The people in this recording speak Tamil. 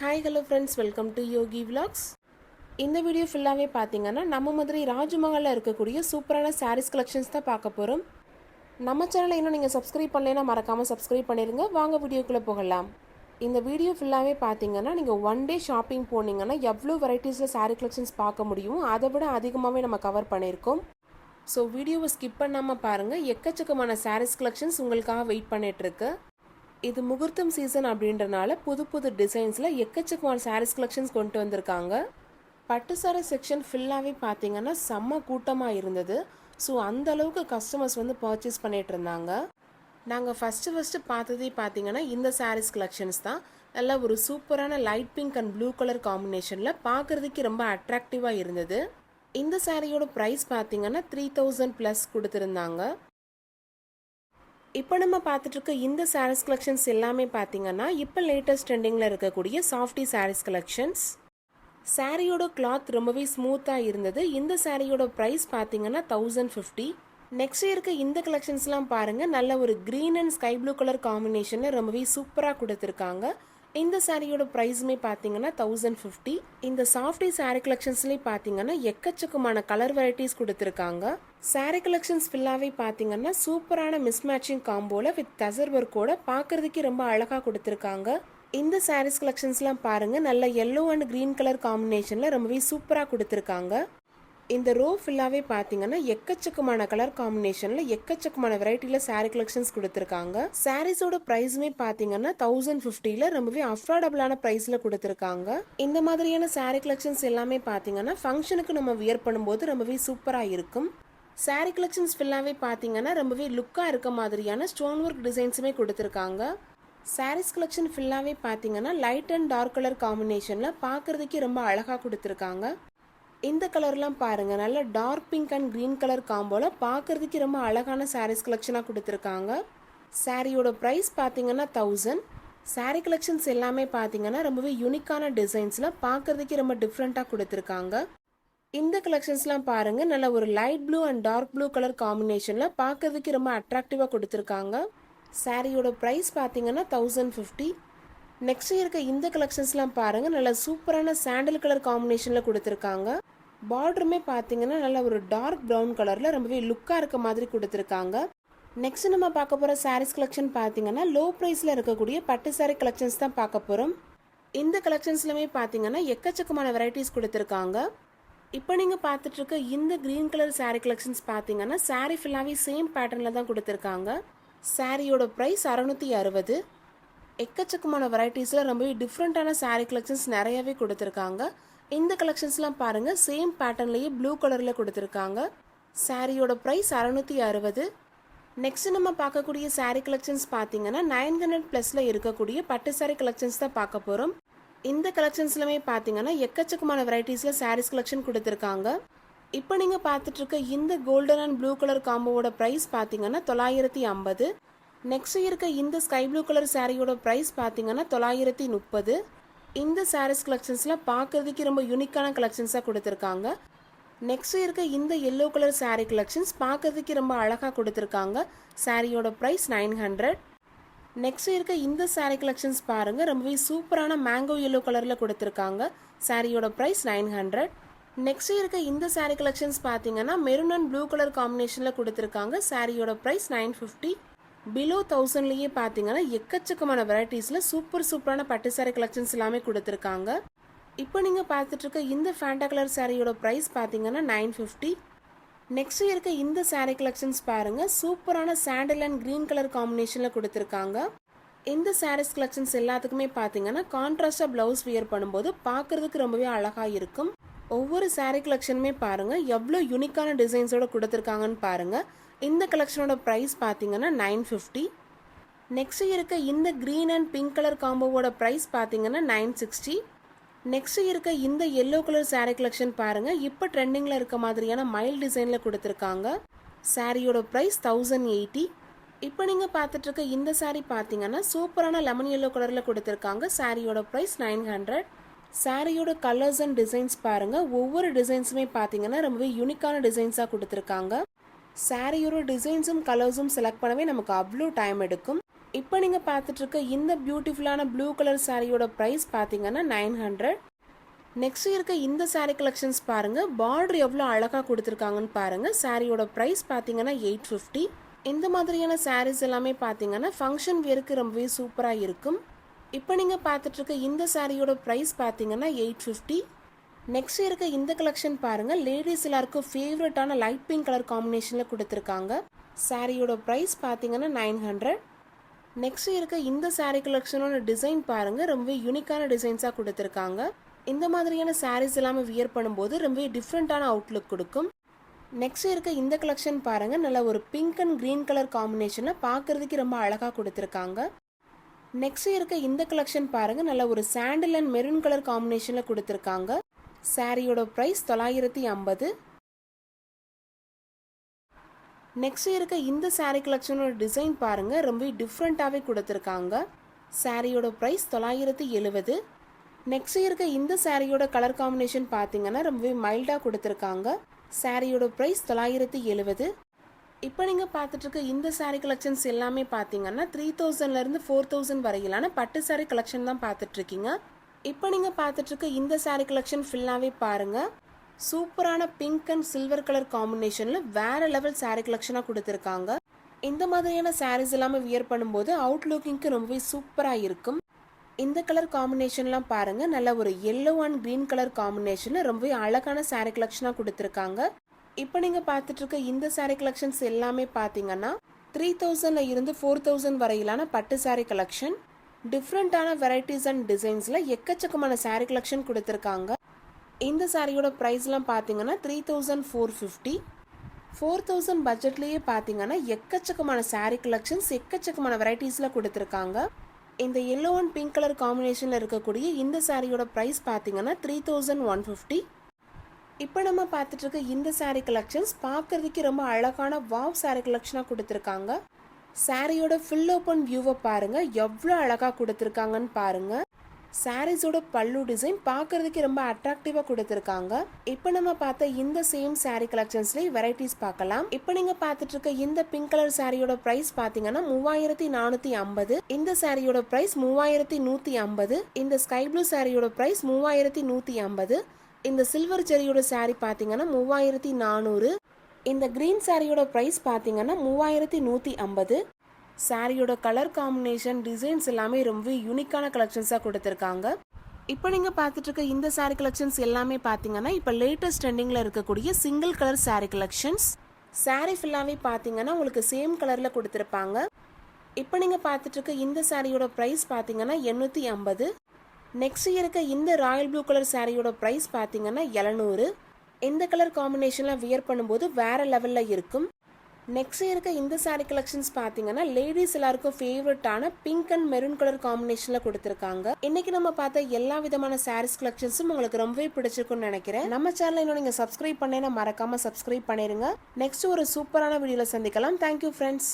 Hi hello friends, welcome to Yogi vlogs. இந்த வீடியோ ஃபுல்லாகவே பார்த்தீங்கன்னா நம்ம மதுரை ராஜ்மஹாலில் இருக்கக்கூடிய சூப்பரான சாரீஸ் கலெக்ஷன்ஸ் தான் பார்க்க போகிறோம். நம்ம சேனலை இன்னும் நீங்கள் சப்ஸ்கிரைப் பண்ணலைன்னா மறக்காமல் சப்ஸ்கிரைப் பண்ணிடுங்க. வாங்க வீடியோக்குள்ளே போகலாம். இந்த வீடியோ ஃபுல்லாகவே பார்த்தீங்கன்னா நீங்கள் ஒன் டே ஷாப்பிங் போனீங்கன்னா எவ்வளோ வெரைட்டிஸில் சாரீ கலெக்ஷன்ஸ் பார்க்க முடியும், அதை விட அதிகமாகவே நம்ம கவர் பண்ணியிருக்கோம். ஸோ வீடியோவை ஸ்கிப் பண்ணாமல் பாருங்கள். எக்கச்சக்கமான சாரீஸ் கலெக்ஷன்ஸ் உங்களுக்காக வெயிட் பண்ணிகிட்ருக்கு. இது முகூர்த்தம் சீசன் அப்படின்றனால புது புது டிசைன்ஸில் எக்கச்சக்கமான சாரீஸ் கலெக்ஷன்ஸ் கொண்டு வந்திருக்காங்க. பட்டு சாரீ செக்ஷன் ஃபுல்லாகவே பார்த்தீங்கன்னா செம்ம கூட்டமாக இருந்தது. ஸோ அந்த அளவுக்கு கஸ்டமர்ஸ் வந்து பர்ச்சேஸ் பண்ணிட்டு இருந்தாங்க. நாங்கள் ஃபஸ்ட்டு பார்த்ததே பார்த்தீங்கன்னா இந்த சாரீஸ் கலெக்ஷன்ஸ் தான். நல்ல ஒரு சூப்பரான light pink and blue colour காம்பினேஷனில் பார்க்குறதுக்கு ரொம்ப அட்ராக்டிவாக இருந்தது. இந்த சாரியோட ப்ரைஸ் பார்த்தீங்கன்னா 3000 ப்ளஸ் கொடுத்துருந்தாங்க. இப்போ நம்ம பார்த்துட்டு இருக்க இந்த சாரீஸ் கலெக்ஷன்ஸ் எல்லாமே பார்த்தீங்கன்னா இப்போ லேட்டஸ்ட் ட்ரெண்டிங்கில் இருக்கக்கூடிய சாஃப்டி சாரீஸ் கலெக்ஷன்ஸ். சாரியோட கிளாத் ரொம்பவே ஸ்மூத்தாக இருந்தது. இந்த சாரியோட ப்ரைஸ் பார்த்தீங்கன்னா 1050. நெக்ஸ்ட் இருக்க இந்த கலெக்ஷன்ஸ்லாம் பாருங்கள், நல்ல ஒரு green and sky blue colour காம்பினேஷனில் ரொம்பவே சூப்பராக கொடுத்துருக்காங்க. இந்த சாரியோட ப்ரைஸுமே பார்த்தீங்கன்னா 1050. இந்த சாஃப்டி சாரீ கலெக்ஷன்ஸ்லேயே பார்த்தீங்கன்னா எக்கச்சக்கமான கலர் வெரைட்டிஸ் கொடுத்துருக்காங்க. சாரீ கலெக்ஷன்ஸ் ஃபுல்லாகவே பார்த்தீங்கன்னா சூப்பரான மிஸ்மேட்சிங் காம்போல வித் டசர் ஒர்க்கோட பார்க்கறதுக்கே ரொம்ப அழகாக கொடுத்துருக்காங்க. இந்த சாரீஸ் கலெக்ஷன்ஸ்லாம் பாருங்கள், நல்ல எல்லோ அண்ட் க்ரீன் கலர் காம்பினேஷனில் ரொம்பவே சூப்பராக கொடுத்துருக்காங்க. இந்த ரோ ஃபுல்லாகவே பார்த்தீங்கன்னா எக்கச்சக்கமான கலர் காம்பினேஷனில் எக்கச்சக்கமான வெரைட்டியில் சாரீ கலெக்ஷன்ஸ் கொடுத்துருக்காங்க. சாரீஸோட ப்ரைஸுமே பார்த்தீங்கன்னா 1050 ரொம்பவே அஃபோர்டபுளான ப்ரைஸில் கொடுத்துருக்காங்க. இந்த மாதிரியான சாரீ கலெக்ஷன்ஸ் எல்லாமே பார்த்தீங்கன்னா ஃபங்க்ஷனுக்கு நம்ம வியர் பண்ணும்போது ரொம்பவே சூப்பராக இருக்கும். சாரீ கலெக்ஷன்ஸ் ஃபுல்லாகவே பார்த்தீங்கன்னா ரொம்பவே லுக்காக இருக்க மாதிரியான ஸ்டோன் ஒர்க் டிசைன்ஸுமே கொடுத்துருக்காங்க. சாரீஸ் கலெக்ஷன் ஃபுல்லாகவே பார்த்தீங்கன்னா லைட் அண்ட் டார்க் கலர் காம்பினேஷனில் பார்க்குறதுக்கே ரொம்ப அழகாக கொடுத்துருக்காங்க. இந்த கலர்லாம் பாருங்கள், நல்ல dark pink and green colour காம்போல பார்க்குறதுக்கு ரொம்ப அழகான சாரீஸ் கலெக்ஷனாக கொடுத்துருக்காங்க. சாரியோட ப்ரைஸ் பார்த்தீங்கன்னா 1000. சாரீ கலெக்ஷன்ஸ் எல்லாமே பார்த்தீங்கன்னா ரொம்பவே யூனிக்கான டிசைன்ஸில் பார்க்குறதுக்கு ரொம்ப டிஃப்ரெண்ட்டாக கொடுத்துருக்காங்க. இந்த கலெக்ஷன்ஸ்லாம் பாருங்கள், நல்ல ஒரு light blue and dark blue colour காம்பினேஷனில் பார்க்குறதுக்கு ரொம்ப அட்ராக்டிவாக கொடுத்துருக்காங்க. சாரியோட ப்ரைஸ் பார்த்தீங்கன்னா 1050. நெக்ஸ்ட் இருக்க இந்த கலெக்ஷன்ஸ்லாம் பாருங்கள், நல்ல சூப்பரான சாண்டல் கலர் காம்பினேஷனில் கொடுத்துருக்காங்க. பார்டருமே பார்த்தீங்கன்னா நல்ல ஒரு டார்க் ப்ரௌன் கலரில் ரொம்பவே லுக்காக இருக்க மாதிரி கொடுத்துருக்காங்க. நெக்ஸ்ட் நம்ம பார்க்க போகிற சாரீஸ் கலெக்ஷன் பார்த்தீங்கன்னா லோ ப்ரைஸில் இருக்கக்கூடிய பட்டு சாரீ கலெக்ஷன்ஸ் தான் பார்க்க போகிறோம். இந்த கலெக்ஷன்ஸ்லுமே பார்த்தீங்கன்னா எக்கச்சக்கமான வெரைட்டிஸ் கொடுத்துருக்காங்க. இப்போ நீங்கள் பார்த்துட்ருக்க இந்த க்ரீன் கலர் சாரீ கலெக்ஷன்ஸ் பார்த்தீங்கன்னா சாரீ ஃபுல்லாகவே சேம் பேட்டர்னில் தான் கொடுத்துருக்காங்க. சாரியோட ப்ரைஸ் 660. எக்கச்சக்கமான வெரைட்டிஸில் ரொம்பவே டிஃப்ரெண்ட்டான சாரீ கலெக்ஷன்ஸ் நிறையவே கொடுத்துருக்காங்க. இந்த கலெக்ஷன்ஸ்லாம் பாருங்கள், சேம் பேட்டர்ன்லேயே ப்ளூ கலரில் கொடுத்துருக்காங்க. சாரியோட ப்ரைஸ் 660. நெக்ஸ்ட் நம்ம பார்க்கக்கூடிய சாரீ கலெக்ஷன்ஸ் பார்த்தீங்கன்னா 900 ப்ளஸில் இருக்கக்கூடிய பட்டு சாரீ கலெக்ஷன்ஸ் தான் பார்க்க போகிறோம். இந்த கலெக்ஷன்ஸ்லுமே பார்த்தீங்கன்னா எக்கச்சக்கமான வெரைட்டிஸில் சாரீஸ் கலெக்ஷன் கொடுத்துருக்காங்க. இப்போ நீங்கள் பார்த்துட்ருக்க இந்த கோல்டன் அண்ட் ப்ளூ கலர் காம்போவோட ப்ரைஸ் பார்த்தீங்கன்னா 950. நெக்ஸ்ட் இருக்க இந்த ஸ்கை ப்ளூ கலர் சாரியோட ப்ரைஸ் பார்த்தீங்கன்னா 930. இந்த சாரீஸ் கலெக்ஷன்ஸில் பார்க்குறதுக்கு ரொம்ப யூனிக்கான கலெக்ஷன்ஸாக கொடுத்துருக்காங்க. நெக்ஸ்ட் இருக்க இந்த எல்லோ கலர் சாரீ கலெக்ஷன்ஸ் பார்க்குறதுக்கு ரொம்ப அழகாக கொடுத்துருக்காங்க. சாரியோட ப்ரைஸ் 900. நெக்ஸ்ட் இருக்க இந்த சாரீ கலெக்ஷன்ஸ் பாருங்கள், ரொம்பவே சூப்பரான மேங்கோ எல்லோ கலரில் கொடுத்துருக்காங்க. சாரியோட ப்ரைஸ் 900. நெக்ஸ்ட் இருக்க இந்த சாரீ கலெக்ஷன்ஸ் பார்த்தீங்கன்னா மெரூன் அண்ட் ப்ளூ கலர் காம்பினேஷனில் கொடுத்துருக்காங்க. சாரியோட ப்ரைஸ் 950. பிலோ 1000லேயே பார்த்தீங்கன்னா எக்கச்சக்கமான வெரைட்டிஸில் சூப்பரான பட்டு சாரீ கலெக்ஷன்ஸ் எல்லாமே கொடுத்துருக்காங்க. இப்போ நீங்கள் பார்த்துட்ருக்க இந்த ஃபேண்டா கலர் சாரியோட ப்ரைஸ் பார்த்தீங்கன்னா 950. நெக்ஸ்ட் இருக்க இந்த சாரீ கலெக்ஷன்ஸ் பாருங்கள், சூப்பரான சாண்டல் அண்ட் க்ரீன் கலர் காம்பினேஷனில் கொடுத்துருக்காங்க. இந்த சாரீஸ் கலெக்ஷன்ஸ் எல்லாத்துக்குமே பார்த்தீங்கன்னா கான்ட்ராஸ்டாக ப்ளவுஸ் வியர் பண்ணும்போது பார்க்குறதுக்கு ரொம்பவே அழகாக இருக்கும். ஒவ்வொரு சாரீ கலெக்ஷனுமே பாருங்கள் எவ்வளோ யூனிக்கான டிசைன்ஸோடு கொடுத்துருக்காங்கன்னு பாருங்கள். இந்த கலெக்ஷனோட ப்ரைஸ் பார்த்தீங்கன்னா 950. நெக்ஸ்ட் இருக்க இந்த க்ரீன் அண்ட் பிங்க் கலர் காம்போவோட ப்ரைஸ் பார்த்தீங்கன்னா 960. நெக்ஸ்ட் இருக்க இந்த எல்லோ கலர் சாரீ கலெக்ஷன் பாருங்கள், இப்போ ட்ரெண்டிங்கில் இருக்க மாதிரியான மைல் டிசைனில் கொடுத்துருக்காங்க. சாரியோட ப்ரைஸ் 1080. இப்போ நீங்கள் பார்த்துட்ருக்க இந்த சாரீ பார்த்தீங்கன்னா சூப்பரான லெமன் எல்லோ கலரில் கொடுத்துருக்காங்க. சாரியோட ப்ரைஸ் 900. சாரியோட கலர்ஸ் அண்ட் டிசைன்ஸ் பாருங்கள், ஒவ்வொரு டிசைன்ஸுமே பார்த்தீங்கன்னா ரொம்பவே யூனிக்கான டிசைன்ஸாக கொடுத்துருக்காங்க. சாரியோட டிசைன்ஸும் கலர்ஸும் செலக்ட் பண்ணவே நமக்கு அவ்வளோ டைம் எடுக்கும். இப்போ நீங்கள் பார்த்துட்டு இருக்க இந்த பியூட்டிஃபுல்லான ப்ளூ கலர் சாரியோட ப்ரைஸ் பார்த்தீங்கன்னா 900. நெக்ஸ்ட் இருக்க இந்த சாரீ கலெக்ஷன்ஸ் பாருங்க, பார்டர் எவ்வளோ அழகாக கொடுத்துருக்காங்கன்னு பாருங்க. சாரியோட ப்ரைஸ் பார்த்தீங்கன்னா 850. இந்த மாதிரியான சாரீஸ் எல்லாமே பார்த்தீங்கன்னா ஃபங்க்ஷன் வேருக்கு ரொம்பவே சூப்பராக இருக்கும். இப்போ நீங்கள் பார்த்துட்டு இருக்க இந்த சாரியோட ப்ரைஸ் பார்த்தீங்கன்னா 850. நெக்ஸ்ட் இருக்க இந்த கலெக்ஷன் பாருங்க, லேடிஸ் எல்லாருக்கும் ஃபேவரட்டான லைட் பிங்க் கலர் காம்பினேஷனில் கொடுத்துருக்காங்க. சாரியோட ப்ரைஸ் பார்த்தீங்கன்னா 900. நெக்ஸ்ட் இருக்க இந்த சாரீ கலெக்ஷனோட டிசைன் பாருங்க, ரொம்பவே யூனிக்கான டிசைன்ஸாக கொடுத்துருக்காங்க. இந்த மாதிரியான சாரீஸ் எல்லாமே வியர் பண்ணும்போது ரொம்பவே டிஃப்ரெண்ட்டான அவுட்லுக் கொடுக்கும். நெக்ஸ்ட் இருக்க இந்த கலெக்ஷன் பாருங்க, நல்ல ஒரு பிங்க் அண்ட் கிரீன் கலர் காம்பினேஷனில் பார்க்கறதுக்கு ரொம்ப அழகாக கொடுத்துருக்காங்க. நெக்ஸ்ட் இருக்க இந்த கலெக்ஷன் பாருங்க, நல்ல ஒரு சாண்டில் அண்ட் மெரூன் கலர் காம்பினேஷனில் கொடுத்துருக்காங்க. சாரியோட ப்ரைஸ் 950. நெக்ஸ்ட் இருக்க இந்த சாரீ கலெக்ஷனோட டிசைன் பாருங்க, ரொம்ப டிஃப்ரெண்ட்டாகவே கொடுத்துருக்காங்க. சாரியோட ப்ரைஸ் 970. நெக்ஸ்ட் இருக்க இந்த சாரியோட கலர் காம்பினேஷன் பார்த்தீங்கன்னா ரொம்பவே மைல்டாக கொடுத்துருக்காங்க. சாரியோட ப்ரைஸ் 970. இப்போ நீங்கள் பார்த்துட்டு இருக்க இந்த சாரீ கலெக்ஷன்ஸ் எல்லாமே பார்த்தீங்கன்னா 3000லேருந்து 4000 வரையிலான பட்டு சாரீ கலெக்ஷன் தான் பார்த்துட்ருக்கீங்க. இப்போ நீங்கள் பார்த்துட்டு இருக்க இந்த சாரீ கலெக்ஷன் ஃபுல்லாகவே பாருங்கள், சூப்பரான பிங்க் அண்ட் சில்வர் கலர் காம்பினேஷனில் வேற லெவல் சாரீ கலெக்ஷனாக கொடுத்துருக்காங்க. இந்த மாதிரியான சாரீஸ் எல்லாமே வியர் பண்ணும்போது அவுட்லுக்கிங்க்கு ரொம்பவே சூப்பராக இருக்கும். இந்த கலர் காம்பினேஷன்லாம் பாருங்க, நல்ல ஒரு எல்லோ அண்ட் கிரீன் கலர் காம்பினேஷனில் ரொம்பவே அழகான சாரீ கலெக்ஷனாக கொடுத்துருக்காங்க. இப்போ நீங்கள் பார்த்துட்டு இருக்க இந்த சாரீ கலெக்ஷன்ஸ் எல்லாமே பார்த்தீங்கன்னா 3000ல இருந்து 4000 வரையிலான பட்டு சாரீ கலெக்ஷன். டிஃப்ரெண்ட்டான வெரைட்டிஸ் அண்ட் டிசைன்ஸில் எக்கச்சக்கமான சாரீ கலெக்ஷன் கொடுத்துருக்காங்க. இந்த சாரியோட ப்ரைஸ்லாம் பார்த்தீங்கன்னா 3450. 4000 பட்ஜெட்லேயே பார்த்தீங்கன்னா எக்கச்சக்கமான சாரீ கலெக்ஷன்ஸ் எக்கச்சக்கமான வெரைட்டிஸில் கொடுத்துருக்காங்க. இந்த எல்லோ அண்ட் பிங்க் கலர் காம்பினேஷனில் இருக்கக்கூடிய இந்த சாரியோட ப்ரைஸ் பார்த்தீங்கன்னா 3150. இப்போ நம்ம பார்த்துட்டு இருக்க இந்த சாரீ கலெக்ஷன்ஸ் பார்க்கறதுக்கு ரொம்ப அழகான வாவ் சாரீ கலெக்ஷனாக கொடுத்துருக்காங்க. சாரியோட ஃபுல் ஓப்பன் வியூவை பாருங்க, எவ்வளோ அழகாக கொடுத்துருக்காங்கன்னு பாருங்க. சாரீஸோட பல்லு டிசைன் பார்க்கறதுக்கு ரொம்ப அட்ராக்டிவாக கொடுத்துருக்காங்க. இப்போ நம்ம பார்த்த இந்த சேம் சாரீ கலெக்ஷன்ஸ்லேயே வெரைட்டிஸ் பார்க்கலாம். இப்போ நீங்கள் பார்த்துட்டு இருக்க இந்த பிங்க் கலர் சாரியோட ப்ரைஸ் பார்த்தீங்கன்னா 3450. இந்த சாரியோட ப்ரைஸ் 3150. இந்த ஸ்கை ப்ளூ சாரியோட ப்ரைஸ் 3150. இந்த சில்வர் ஜெரியோட சாரி பார்த்தீங்கன்னா 3400. இந்த கிரீன் சாரியோட ப்ரைஸ் பார்த்தீங்கன்னா 3150. சாரியோட கலர் காம்பினேஷன் டிசைன்ஸ் எல்லாமே ரொம்ப யூனிக்கான கலெக்ஷன்ஸாக கொடுத்துருக்காங்க. இப்போ நீங்கள் பார்த்துட்டு இருக்க இந்த சாரீ கலெக்ஷன்ஸ் எல்லாமே பார்த்தீங்கன்னா இப்போ லேட்டஸ்ட் ட்ரெண்டிங்கில் இருக்கக்கூடிய single colour sari collections. Sari ஃபுல்லாகவே பார்த்தீங்கன்னா உங்களுக்கு சேம் கலரில் கொடுத்துருப்பாங்க. இப்போ நீங்கள் பார்த்துட்டு இருக்க இந்த சாரியோட ப்ரைஸ் பார்த்தீங்கன்னா 850. நெக்ஸ்ட் இருக்க இந்த ராயல் ப்ளூ கலர் சாரியோட ப்ரைஸ் பார்த்தீங்கன்னா 700. இந்த கலர் காம்பினேஷன்லாம் வியர் பண்ணும்போது வேற லெவலில் இருக்கும். நெக்ஸ்ட் இருக்க இந்த சாரீ கலெக்ஷன்ஸ் பார்த்தீங்கன்னா லேடிஸ் எல்லாருக்கும் ஃபேவரட்டான பிங்க் அண்ட் மெரூன் கலர் காம்பினேஷனில் கொடுத்துருக்காங்க. இன்னைக்கு நம்ம பார்த்த எல்லா விதமான சாரீஸ் கலெக்ஷன்ஸும் உங்களுக்கு ரொம்பவே பிடிச்சிருக்கும்னு நினைக்கிறேன். நம்ம சேனலை இன்னும் நீங்கள் சப்ஸ்கிரைப் பண்ணேன்னா மறக்காம சப்ஸ்கிரைப் பண்ணிருங்க. நெக்ஸ்ட் ஒரு சூப்பரான வீடியோவில் சந்திக்கலாம். Thank you friends.